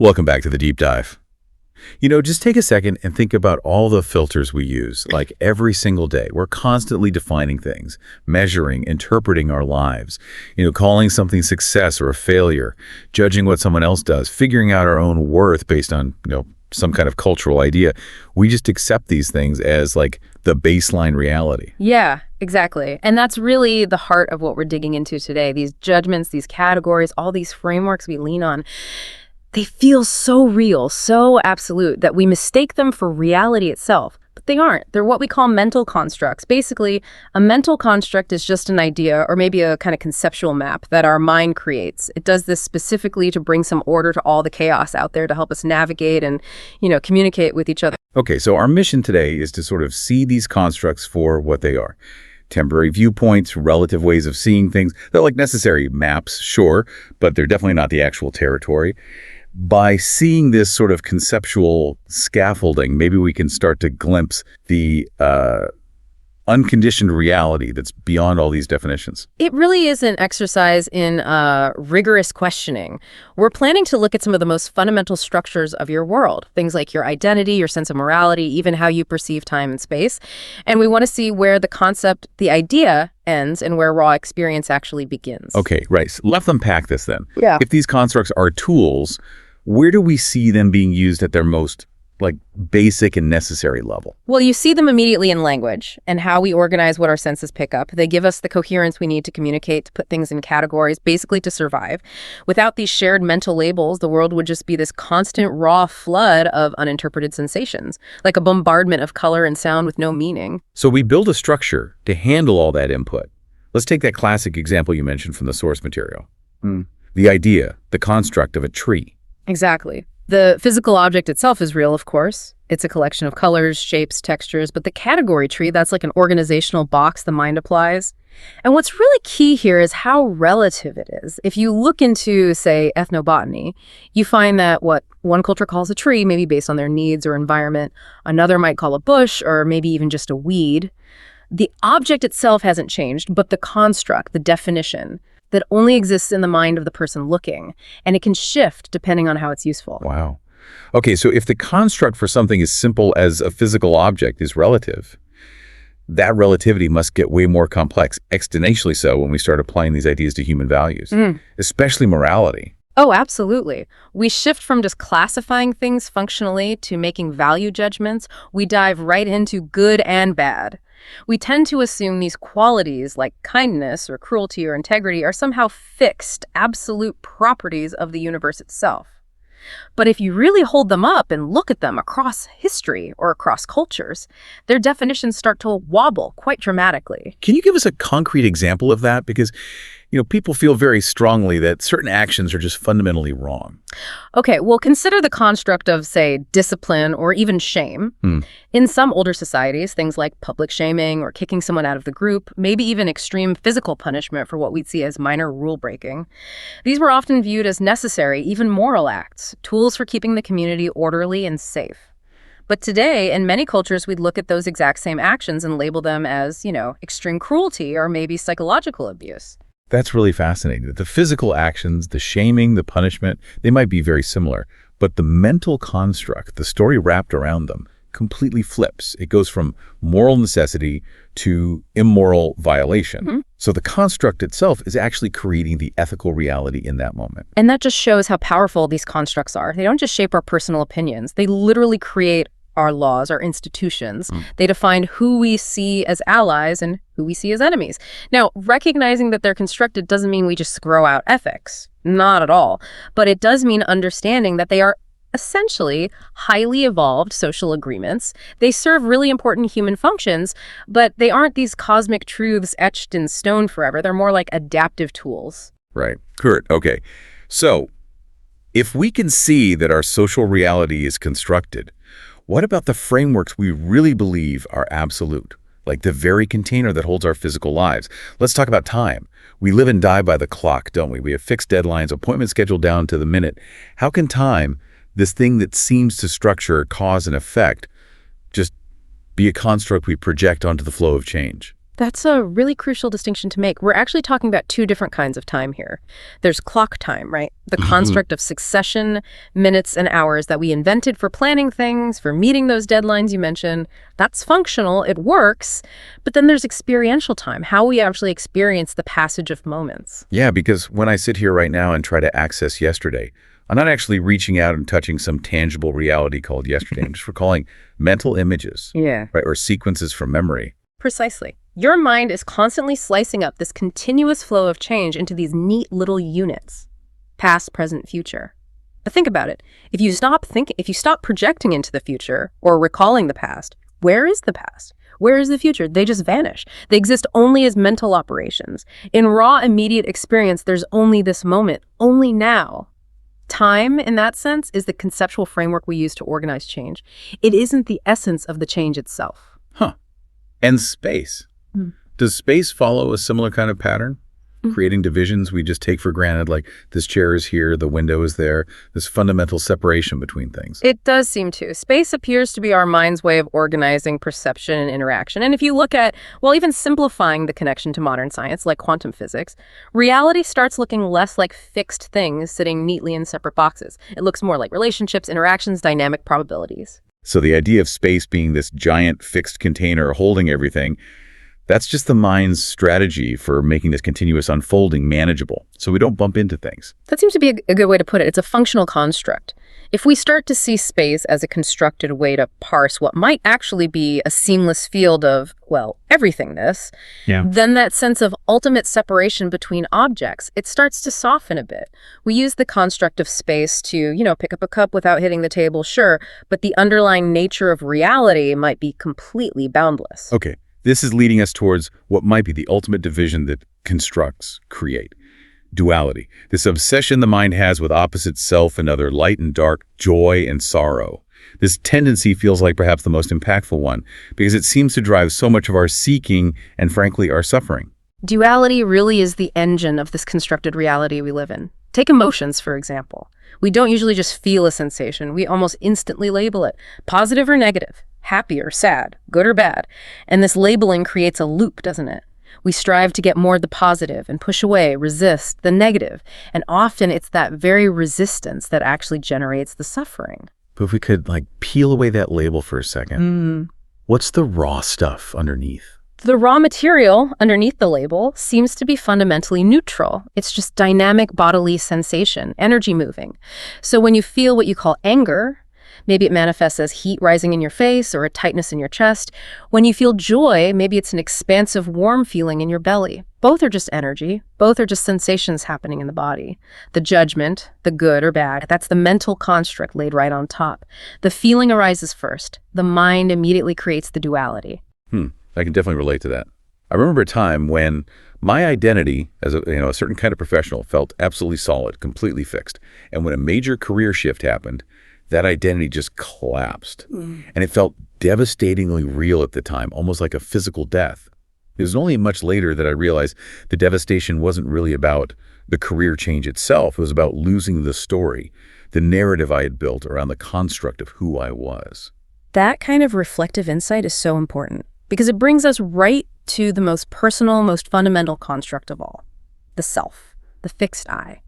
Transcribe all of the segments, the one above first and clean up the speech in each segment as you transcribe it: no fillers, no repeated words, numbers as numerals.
Welcome back to the deep dive. Just take a second and think about all the filters we use, like every single day. We're constantly defining things, measuring, interpreting our lives, calling something success or a failure, judging what someone else does, figuring out our own worth based on, some kind of cultural idea. We just accept these things as like the baseline reality. Yeah, exactly. And that's really the heart of what we're digging into today. These judgments, these categories, all these frameworks we lean on. They feel so real, so absolute, that we mistake them for reality itself. But they aren't. They're what we call mental constructs. Basically, a mental construct is just an idea or maybe a kind of conceptual map that our mind creates. It does this specifically to bring some order to all the chaos out there, to help us navigate and, communicate with each other. Okay, so our mission today is to sort of see these constructs for what they are. Temporary viewpoints, relative ways of seeing things. They're like necessary maps, sure, but they're definitely not the actual territory. By seeing this sort of conceptual scaffolding, maybe we can start to glimpse the unconditioned reality that's beyond all these definitions. It really is an exercise in rigorous questioning. We're planning to look at some of the most fundamental structures of your world, things like your identity, your sense of morality, even how you perceive time and space. And we want to see where the concept, the idea, ends and where raw experience actually begins. Okay, right. So let's unpack this then. Yeah. If these constructs are tools, where do we see them being used at their most basic and necessary level? Well, you see them immediately in language and how we organize what our senses pick up. They give us the coherence we need to communicate, to put things in categories, basically to survive. Without these shared mental labels, the world would just be this constant raw flood of uninterpreted sensations, like a bombardment of color and sound with no meaning. So we build a structure to handle all that input. Let's take that classic example you mentioned from the source material. The idea, the construct of a tree. Exactly. The physical object itself is real, of course. It's a collection of colors, shapes, textures, but the category tree, that's like an organizational box the mind applies. And what's really key here is how relative it is. If you look into, say, ethnobotany, you find that what one culture calls a tree, maybe based on their needs or environment, another might call a bush or maybe even just a weed. The object itself hasn't changed, but the construct, the definition, that only exists in the mind of the person looking, and it can shift depending on how it's useful. Wow. Okay, so if the construct for something as simple as a physical object is relative, that relativity must get way more complex, exponentially so when we start applying these ideas to human values, especially morality. Oh, absolutely. We shift from just classifying things functionally to making value judgments. We dive right into good and bad. We tend to assume these qualities like kindness or cruelty or integrity are somehow fixed, absolute properties of the universe itself. But if you really hold them up and look at them across history or across cultures, their definitions start to wobble quite dramatically. Can you give us a concrete example of that? Because people feel very strongly that certain actions are just fundamentally wrong. Okay, well, consider the construct of, say, discipline or even shame. In some older societies, things like public shaming or kicking someone out of the group, maybe even extreme physical punishment for what we'd see as minor rule breaking. These were often viewed as necessary, even moral acts, tools for keeping the community orderly and safe. But today, in many cultures, we'd look at those exact same actions and label them as, extreme cruelty or maybe psychological abuse. That's really fascinating. The physical actions, the shaming, the punishment, they might be very similar, but the mental construct, the story wrapped around them, completely flips. It goes from moral necessity to immoral violation. So the construct itself is actually creating the ethical reality in that moment. And that just shows how powerful these constructs are. They don't just shape our personal opinions. They literally create our laws, our institutions. They define who we see as allies and who we see as enemies. Now, recognizing that they're constructed doesn't mean we just throw out ethics. Not at all. But it does mean understanding that they are essentially highly evolved social agreements. They serve really important human functions, but they aren't these cosmic truths etched in stone forever. They're more like adaptive tools. Right. Kurt, okay. So, if we can see that our social reality is constructed, what about the frameworks we really believe are absolute, like the very container that holds our physical lives? Let's talk about time. We live and die by the clock, don't we? We have fixed deadlines, appointments scheduled down to the minute. How can time, this thing that seems to structure cause and effect, just be a construct we project onto the flow of change? That's a really crucial distinction to make. We're actually talking about two different kinds of time here. There's clock time, right? The construct of succession, minutes, and hours that we invented for planning things, for meeting those deadlines you mentioned. That's functional, it works. But then there's experiential time, how we actually experience the passage of moments. Yeah, because when I sit here right now and try to access yesterday, I'm not actually reaching out and touching some tangible reality called yesterday. I'm just recalling mental images, Yeah. right, or sequences from memory. Precisely. Your mind is constantly slicing up this continuous flow of change into these neat little units. Past, present, future. But think about it. If you stop projecting into the future or recalling the past, where is the past? Where is the future? They just vanish. They exist only as mental operations. In raw, immediate experience, there's only this moment, only now. Time, in that sense, is the conceptual framework we use to organize change. It isn't the essence of the change itself. Huh. And space. Does space follow a similar kind of pattern? Creating divisions we just take for granted, like this chair is here, the window is there, this fundamental separation between things. It does seem to. Space appears to be our mind's way of organizing perception and interaction. And if you look at, well, even simplifying the connection to modern science, like quantum physics, reality starts looking less like fixed things sitting neatly in separate boxes. It looks more like relationships, interactions, dynamic probabilities. So the idea of space being this giant fixed container holding everything, that's just the mind's strategy for making this continuous unfolding manageable, so we don't bump into things. That seems to be a good way to put it. It's a functional construct. If we start to see space as a constructed way to parse what might actually be a seamless field of, well, everythingness, then that sense of ultimate separation between objects, it starts to soften a bit. We use the construct of space to, pick up a cup without hitting the table, sure, but the underlying nature of reality might be completely boundless. Okay. This is leading us towards what might be the ultimate division that constructs create. Duality, this obsession the mind has with opposite self and other, light and dark, joy and sorrow. This tendency feels like perhaps the most impactful one because it seems to drive so much of our seeking and, frankly, our suffering. Duality really is the engine of this constructed reality we live in. Take emotions, for example. We don't usually just feel a sensation. We almost instantly label it, positive or negative, happy or sad, good or bad. And this labeling creates a loop, doesn't it? We strive to get more of the positive and push away, resist the negative. And often it's that very resistance that actually generates the suffering. But if we could, peel away that label for a second, what's the raw stuff underneath? The raw material underneath the label seems to be fundamentally neutral. It's just dynamic bodily sensation, energy moving. So when you feel what you call anger, maybe it manifests as heat rising in your face or a tightness in your chest. When you feel joy, maybe it's an expansive, warm feeling in your belly. Both are just energy. Both are just sensations happening in the body. The judgment, the good or bad, that's the mental construct laid right on top. The feeling arises first. The mind immediately creates the duality. I can definitely relate to that. I remember a time when my identity as a certain kind of professional felt absolutely solid, completely fixed. And when a major career shift happened, that identity just collapsed. And it felt devastatingly real at the time, almost like a physical death. It was only much later that I realized the devastation wasn't really about the career change itself. It was about losing the story, the narrative I had built around the construct of who I was. That kind of reflective insight is so important because it brings us right to the most personal, most fundamental construct of all, the self, the fixed I.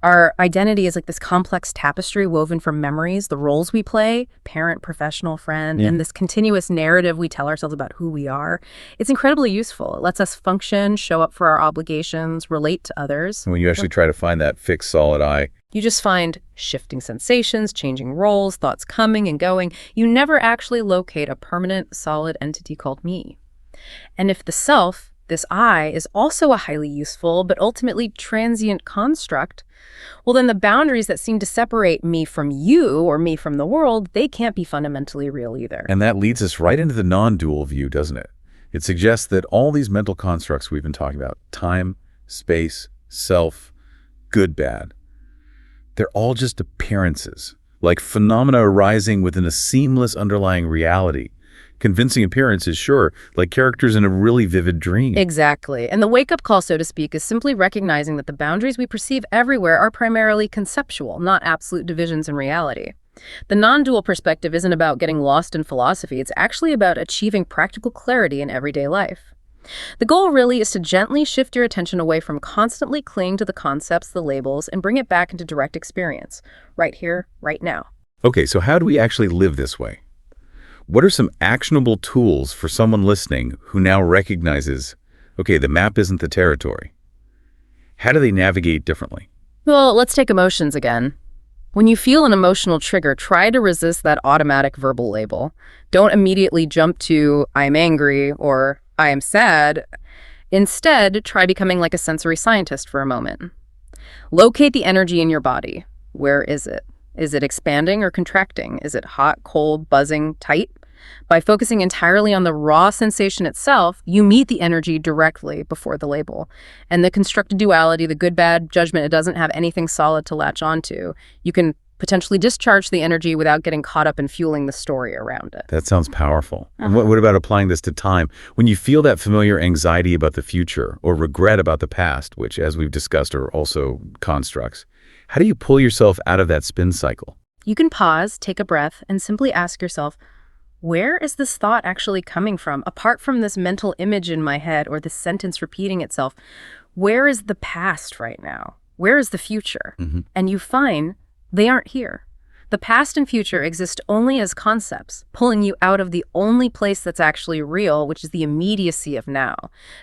Our identity is like this complex tapestry woven from memories, the roles we play, parent, professional, friend, and this continuous narrative we tell ourselves about who we are. It's incredibly useful. It lets us function, show up for our obligations, relate to others. And when you actually try to find that fixed, solid I, you just find shifting sensations, changing roles, thoughts coming and going. You never actually locate a permanent, solid entity called me. And if the self, this I, is also a highly useful but ultimately transient construct, well, then the boundaries that seem to separate me from you or me from the world, they can't be fundamentally real either. And that leads us right into the non-dual view, doesn't it? It suggests that all these mental constructs we've been talking about, time, space, self, good, bad, they're all just appearances, like phenomena arising within a seamless underlying reality. Convincing appearances, sure, like characters in a really vivid dream. Exactly. And the wake-up call, so to speak, is simply recognizing that the boundaries we perceive everywhere are primarily conceptual, not absolute divisions in reality. The non-dual perspective isn't about getting lost in philosophy. It's actually about achieving practical clarity in everyday life. The goal really is to gently shift your attention away from constantly clinging to the concepts, the labels, and bring it back into direct experience, right here, right now. Okay, so how do we actually live this way? What are some actionable tools for someone listening who now recognizes, okay, the map isn't the territory? How do they navigate differently? Well, let's take emotions again. When you feel an emotional trigger, try to resist that automatic verbal label. Don't immediately jump to, I'm angry or I am sad. Instead, try becoming like a sensory scientist for a moment. Locate the energy in your body. Where is it? Is it expanding or contracting? Is it hot, cold, buzzing, tight? By focusing entirely on the raw sensation itself, you meet the energy directly before the label. And the constructed duality, the good-bad judgment, it doesn't have anything solid to latch onto. You can potentially discharge the energy without getting caught up in fueling the story around it. That sounds powerful. And what about applying this to time? When you feel that familiar anxiety about the future or regret about the past, which, as we've discussed, are also constructs, how do you pull yourself out of that spin cycle? You can pause, take a breath, and simply ask yourself, where is this thought actually coming from? Apart from this mental image in my head or this sentence repeating itself, where is the past right now? Where is the future? And you find they aren't here. The past and future exist only as concepts, pulling you out of the only place that's actually real, which is the immediacy of now.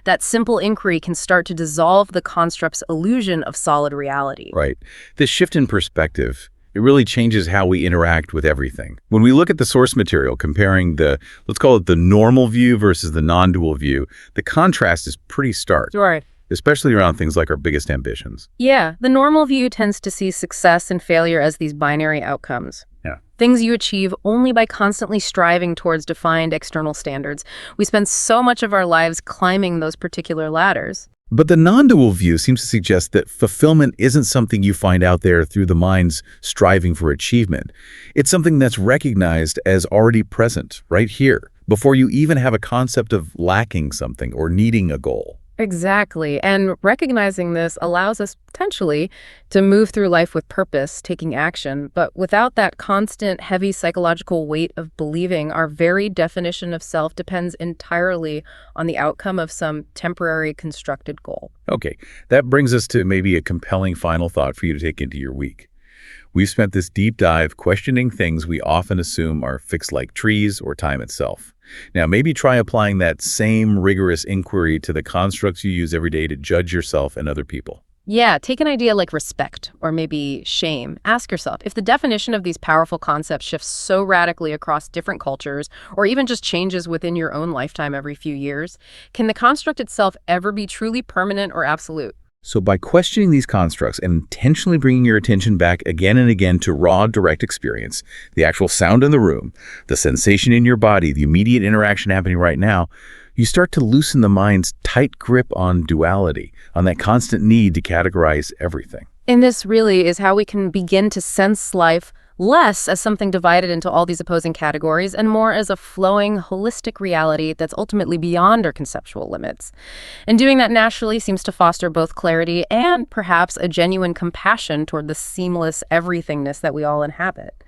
That simple inquiry can start to dissolve the construct's illusion of solid reality. Right. This shift in perspective, it really changes how we interact with everything. When we look at the source material, comparing let's call it the normal view versus the non-dual view, the contrast is pretty stark. Right. Especially around things like our biggest ambitions. Yeah, the normal view tends to see success and failure as these binary outcomes. Yeah. Things you achieve only by constantly striving towards defined external standards. We spend so much of our lives climbing those particular ladders. But the non-dual view seems to suggest that fulfillment isn't something you find out there through the mind's striving for achievement. It's something that's recognized as already present, right here, before you even have a concept of lacking something or needing a goal. Exactly. And recognizing this allows us potentially to move through life with purpose, taking action, but without that constant, heavy psychological weight of believing our very definition of self depends entirely on the outcome of some temporary constructed goal. Okay, that brings us to maybe a compelling final thought for you to take into your week. We've spent this deep dive questioning things we often assume are fixed like trees or time itself. Now, maybe try applying that same rigorous inquiry to the constructs you use every day to judge yourself and other people. Yeah, take an idea like respect or maybe shame. Ask yourself, if the definition of these powerful concepts shifts so radically across different cultures or even just changes within your own lifetime every few years, can the construct itself ever be truly permanent or absolute? So by questioning these constructs and intentionally bringing your attention back again and again to raw, direct experience, the actual sound in the room, the sensation in your body, the immediate interaction happening right now, you start to loosen the mind's tight grip on duality, on that constant need to categorize everything. And this really is how we can begin to sense life less as something divided into all these opposing categories and more as a flowing, holistic reality that's ultimately beyond our conceptual limits. And doing that naturally seems to foster both clarity and perhaps a genuine compassion toward the seamless everythingness that we all inhabit.